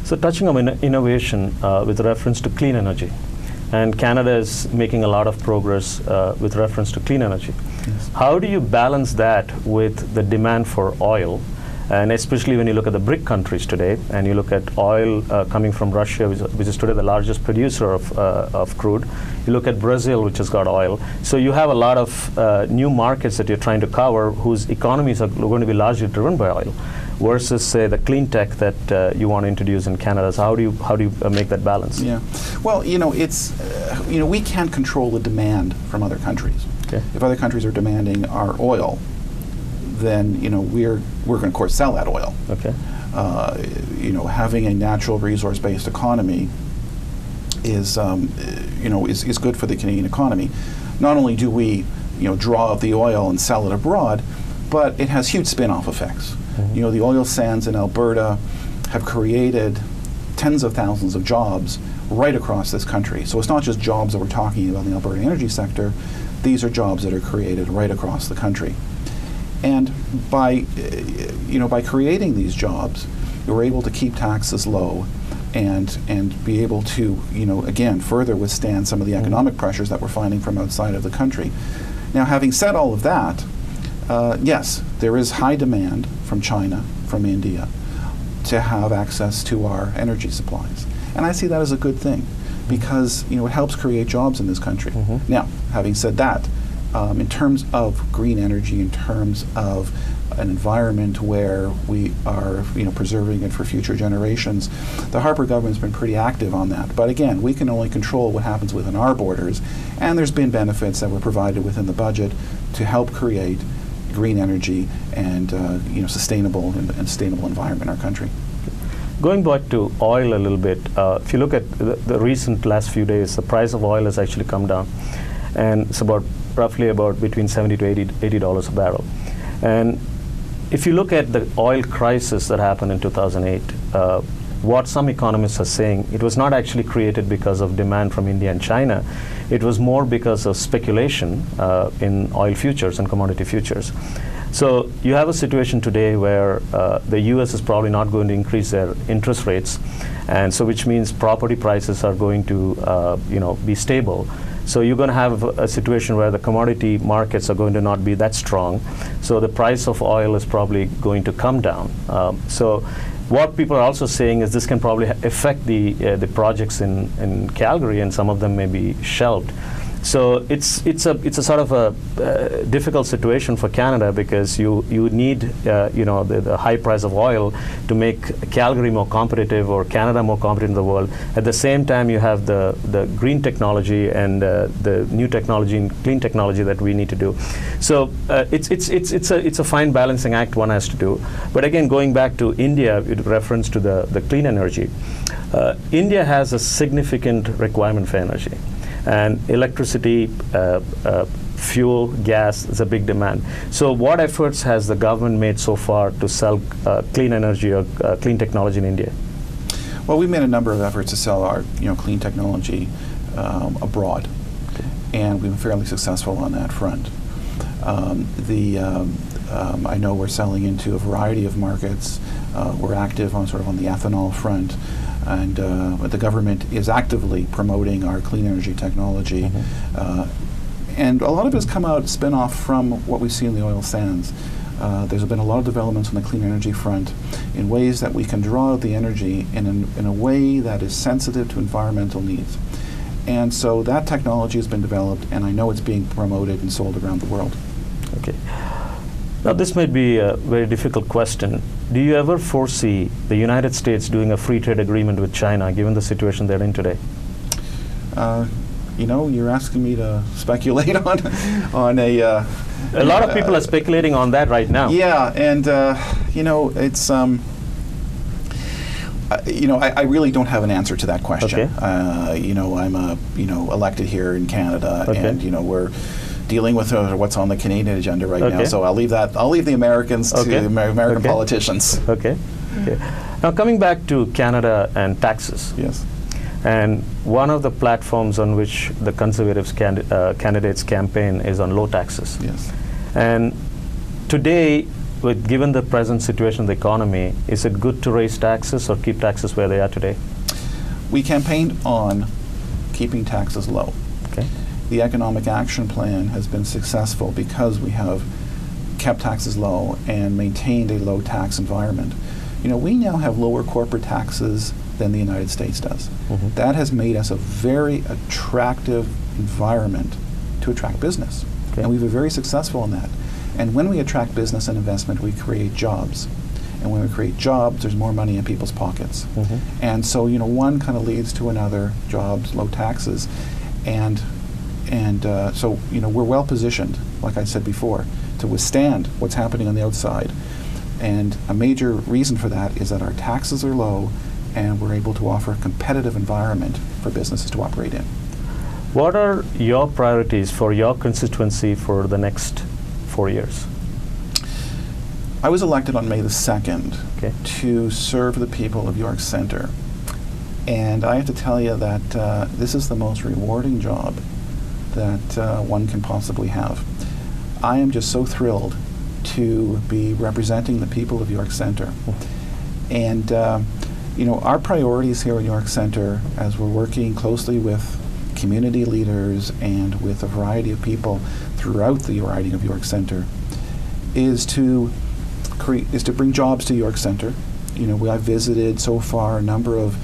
So touching on innovation with reference to clean energy, and Canada is making a lot of progress with reference to clean energy. Yes. How do you balance that with the demand for oil? And especially when you look at the BRIC countries today, and you look at oil coming from Russia, which is today the largest producer of crude. You look at Brazil, which has got oil. So you have a lot of new markets that you're trying to cover, whose economies are going to be largely driven by oil, versus say the clean tech that you want to introduce in Canada. So how do you make that balance? Yeah, well, it's we can't control the demand from other countries. Okay. If other countries are demanding our oil, then we're going to, of course, sell that oil. Okay. Having a natural resource-based economy is good for the Canadian economy. Not only do we draw up the oil and sell it abroad, but it has huge spin-off effects. Mm-hmm. The oil sands in Alberta have created tens of thousands of jobs right across this country. So it's not just jobs that we're talking about in the Alberta energy sector. These are jobs that are created right across the country. And by creating these jobs, we're able to keep taxes low and be able to, again, further withstand some of the economic pressures that we're finding from outside of the country. Now, having said all of that, yes, there is high demand from China, from India, to have access to our energy supplies. And I see that as a good thing because, it helps create jobs in this country. Mm-hmm. Now, having said that, in terms of green energy, in terms of an environment where we are, preserving it for future generations, the Harper government's been pretty active on that. But again, we can only control what happens within our borders, and there's been benefits that were provided within the budget to help create green energy and sustainable environment in our country. Going back to oil a little bit, if you look at the recent last few days, the price of oil has actually come down, and it's roughly about between $70 to $80 a barrel. And if you look at the oil crisis that happened in 2008, what some economists are saying, it was not actually created because of demand from India and China. It was more because of speculation in oil futures and commodity futures. So you have a situation today where the US is probably not going to increase their interest rates, and so which means property prices are going to be stable. So you're going to have a situation where the commodity markets are going to not be that strong. So the price of oil is probably going to come down. So what people are also saying is this can probably affect the projects in Calgary, and some of them may be shelved. So it's a sort of a difficult situation for Canada because you need the high price of oil to make Calgary more competitive or Canada more competitive in the world. At the same time, you have the green technology and the new technology and clean technology that we need to do. So it's a fine balancing act one has to do. But again, going back to India with reference to the clean energy, India has a significant requirement for energy. And electricity, fuel, gas is a big demand. So what efforts has the government made so far to sell clean energy or clean technology in India? Well, we've made a number of efforts to sell our clean technology abroad, and we've been fairly successful on that front. I know we're selling into a variety of markets. We're active on the ethanol front. And the government is actively promoting our clean energy technology. Mm-hmm. And a lot of it has come out spin-off from what we see in the oil sands. There's been a lot of developments on the clean energy front in ways that we can draw out the energy in a way that is sensitive to environmental needs. And so that technology has been developed, and I know it's being promoted and sold around the world. Okay. Now, this might be a very difficult question. Do you ever foresee the United States doing a free trade agreement with China, given the situation they're in today? You're asking me to speculate on a... a lot of people are speculating on that right now. Yeah, and, it's... I really don't have an answer to that question. Okay. I'm elected here in Canada, okay. And, we're dealing with what's on the Canadian agenda right now. So I'll leave the Americans to the American politicians. Okay. Now coming back to Canada and taxes. Yes. And one of the platforms on which the Conservatives candidates campaign is on low taxes. Yes. And today, given the present situation of the economy, is it good to raise taxes or keep taxes where they are today? We campaigned on keeping taxes low. Okay. The Economic Action Plan has been successful because we have kept taxes low and maintained a low tax environment. You know, we now have lower corporate taxes than the United States does. Mm-hmm. That has made us a very attractive environment to attract business. Okay. And we've been very successful in that. And when we attract business and investment, we create jobs. And when we create jobs, there's more money in people's pockets. Mm-hmm. And so, you know, one kind of leads to another: jobs, low taxes, and so, you know, we're well positioned, like I said before, to withstand what's happening on the outside. And a major reason for that is that our taxes are low, and we're able to offer a competitive environment for businesses to operate in. What are your priorities for your constituency for the next 4 years? I was elected on May the 2nd Okay. to serve the people of York Centre. And I have to tell you that this is the most rewarding job that one can possibly have. I am just so thrilled to be representing the people of York Centre. And you know, our priorities here in York Centre, as we're working closely with community leaders and with a variety of people throughout the riding of York Centre, is to bring jobs to York Centre. You know, I've visited so far a number of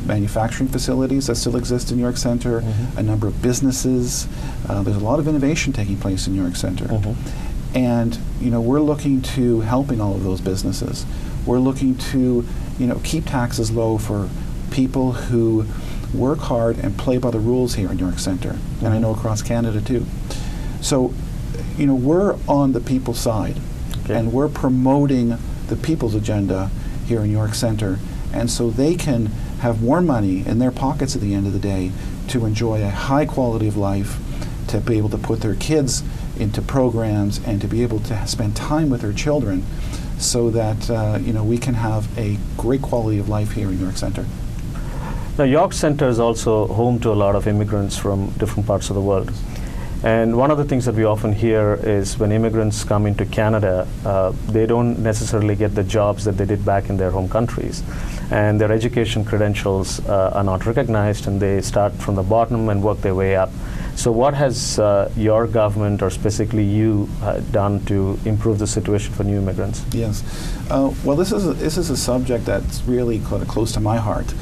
manufacturing facilities that still exist in York Centre, Mm-hmm. a number of businesses. There's a lot of innovation taking place in York Centre. Mm-hmm. And, you know, we're looking to helping all of those businesses. We're looking to, you know, keep taxes low for people who work hard and play by the rules here in York Centre, and I know across Canada too. So, you know, we're on the people's side, Okay. and we're promoting the people's agenda here in York Centre, and so they can have more money in their pockets at the end of the day to enjoy a high quality of life, to be able to put their kids into programs, and to be able to spend time with their children, so that you know, we can have a great quality of life here in York Centre. Now, York Centre is also home to a lot of immigrants from different parts of the world. And one of the things that we often hear is when immigrants come into Canada, they don't necessarily get the jobs that they did back in their home countries. And their education credentials are not recognized, and they start from the bottom and work their way up. So what has your government, or specifically you, done to improve the situation for new immigrants? Yes. Well, this is a subject that's really close to my heart.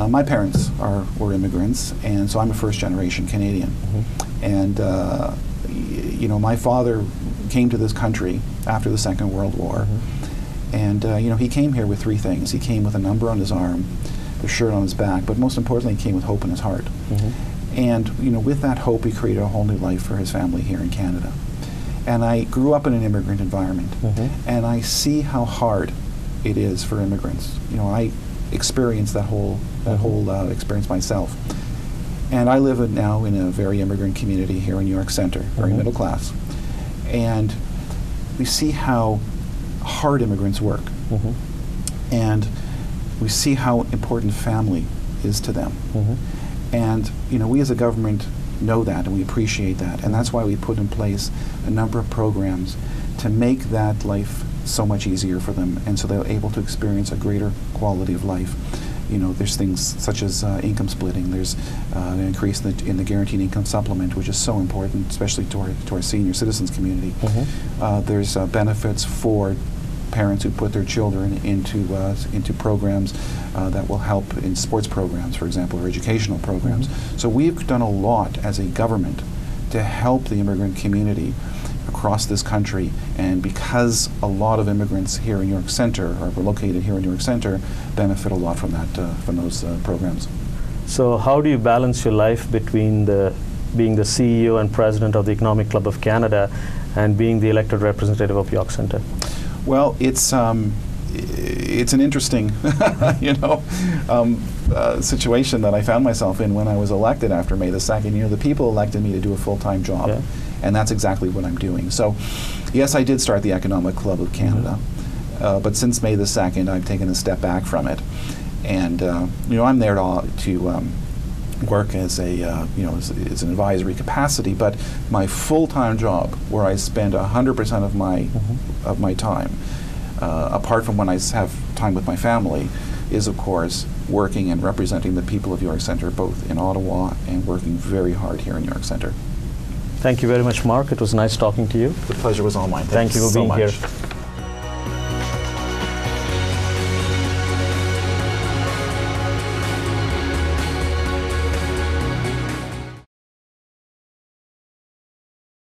My parents were immigrants, and so I'm a first-generation Canadian. Mm-hmm. And you know, my father came to this country after the Second World War, Mm-hmm. and you know, he came here with three things. He came with a number on his arm, a shirt on his back, but most importantly, he came with hope in his heart. Mm-hmm. And you know, with that hope, he created a whole new life for his family here in Canada. And I grew up in an immigrant environment, Mm-hmm. and I see how hard it is for immigrants. You know, I experienced that whole experience myself. And I live now in a very immigrant community here in York Centre, very Mm-hmm. middle class. And we see how hard immigrants work. Mm-hmm. And we see how important family is to them. Mm-hmm. And you know, we as a government know that, and we appreciate that. And that's why we put in place a number of programs to make that life so much easier for them, and so they're able to experience a greater quality of life. You know, there's things such as income splitting. There's an increase in the guaranteed income supplement, which is so important, especially to our senior citizens community. Mm-hmm. There's benefits for parents who put their children into programs that will help in sports programs, for example, or educational programs. Mm-hmm. So we've done a lot as a government to help the immigrant community across this country, and because a lot of immigrants here in York Centre, or were located here in York Centre, benefit a lot from those programs. So how do you balance your life between being the CEO and president of the Economic Club of Canada and being the elected representative of York Centre? Well, it's an interesting, situation that I found myself in when I was elected after May the 2nd. You know, the people elected me to do a full-time job, Yeah. and that's exactly what I'm doing. So, yes, I did start the Economic Club of Canada, but since May the 2nd, I've taken a step back from it, and I'm there to work as a as an advisory capacity, but my full-time job, where I spend 100% of my time, apart from when I have time with my family, is of course working and representing the people of York Centre, both in Ottawa and working very hard here in York Centre. Thank you very much, Mark. It was nice talking to you. The pleasure was all mine. Thank you for so being much. here.